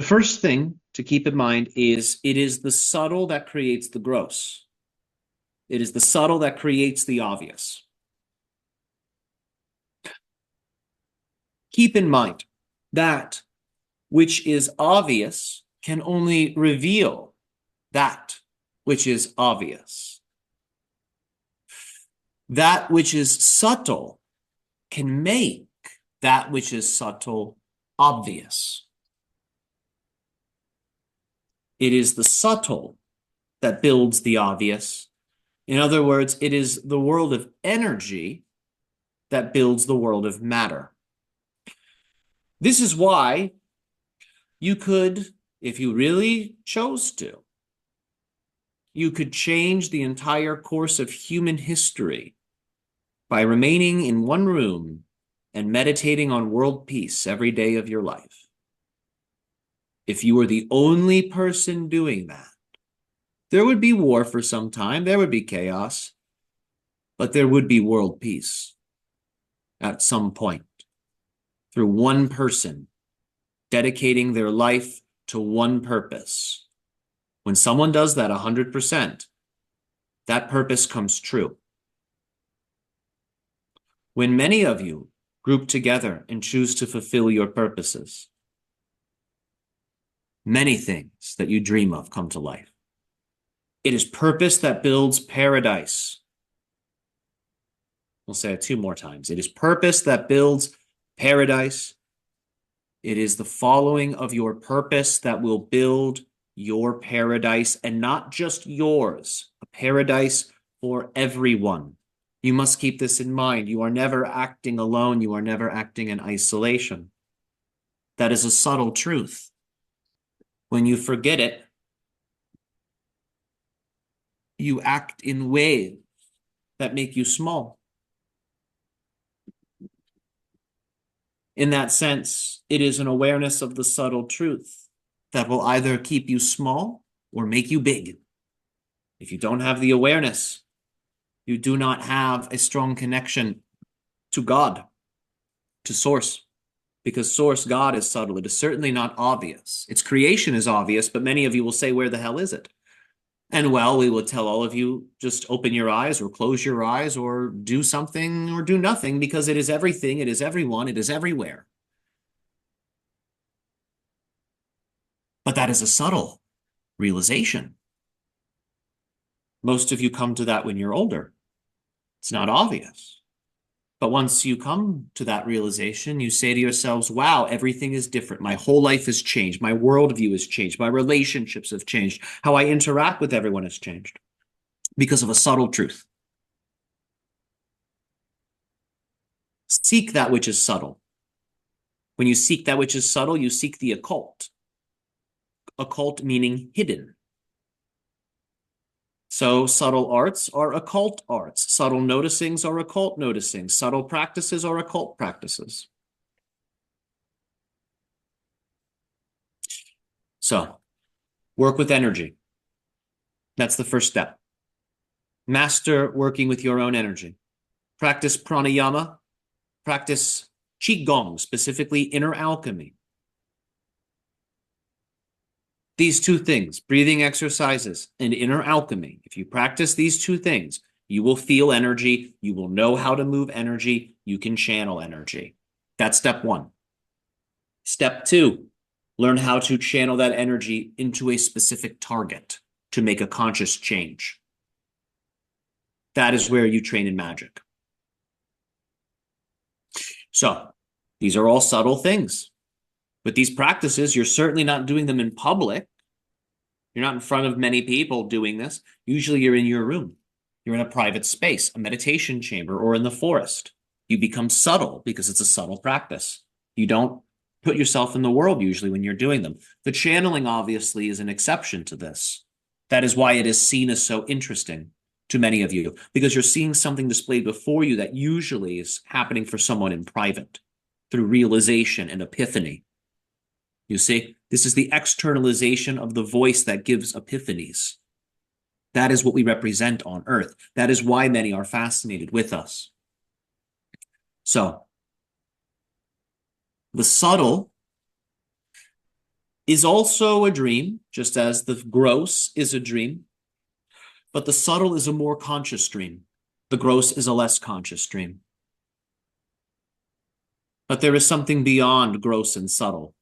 first thing to keep in mind is it is the subtle that creates the gross. It is the subtle that creates the obvious. Keep in mind that which is obvious can only reveal that which is obvious. That which is subtle can make that which is subtle obvious. It is the subtle that builds the obvious. In other words, it is the world of energy that builds the world of matter. This is why you could, if you really chose to, you could change the entire course of human history by remaining in one room and meditating on world peace every day of your life. If you were the only person doing that, there would be war for some time, there would be chaos, but there would be world peace at some point through one person dedicating their life to one purpose. When someone does that 100%, that purpose comes true. When many of you group together and choose to fulfill your purposes, many things that you dream of come to life. It is purpose that builds paradise. We'll say it 2 more times. It is purpose that builds paradise. It is the following of your purpose that will build your paradise, and not just yours, a paradise for everyone. You must keep this in mind. You are never acting alone. You are never acting in isolation. That is a subtle truth. When you forget it, you act in ways that make you small. In that sense, it is an awareness of the subtle truth that will either keep you small or make you big. If you don't have the awareness, you do not have a strong connection to God, to Source, because Source, God, is subtle. It is certainly not obvious. Its creation is obvious, but many of you will say, where the hell is it? And well, we will tell all of you, just open your eyes or close your eyes or do something or do nothing, because it is everything, it is everyone, it is everywhere. But that is a subtle realization. Most of you come to that when you're older. It's not obvious. But once you come to that realization, you say to yourselves, wow, everything is different. My whole life has changed. My worldview has changed. My relationships have changed. How I interact with everyone has changed because of a subtle truth. Seek that which is subtle. When you seek that which is subtle, you seek the occult. Occult meaning hidden. So subtle arts are occult arts. Subtle noticings are occult noticings. Subtle practices are occult practices. So work with energy. That's the first step. Master working with your own energy. Practice pranayama. Practice qigong, specifically inner alchemy. These 2 things, breathing exercises and inner alchemy, if you practice these 2 things, you will feel energy, you will know how to move energy, you can channel energy. That's step 1. Step 2, learn how to channel that energy into a specific target to make a conscious change. That is where you train in magic. So, these are all subtle things. With these practices, you're certainly not doing them in public. You're not in front of many people doing this. Usually you're in your room. You're in a private space, a meditation chamber, or in the forest. You become subtle because it's a subtle practice. You don't put yourself in the world usually when you're doing them. The channeling obviously is an exception to this. That is why it is seen as so interesting to many of you, because you're seeing something displayed before you that usually is happening for someone in private through realization and epiphany. You see, this is the externalization of the voice that gives epiphanies. That is what we represent on earth. That is why many are fascinated with us. So, the subtle is also a dream, just as the gross is a dream, but the subtle is a more conscious dream. The gross is a less conscious dream. But there is something beyond gross and subtle,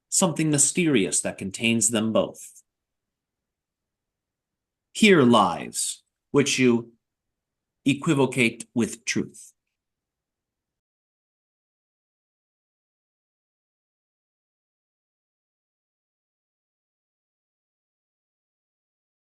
something mysterious that contains them both. Here lies, which you equivocate with truth.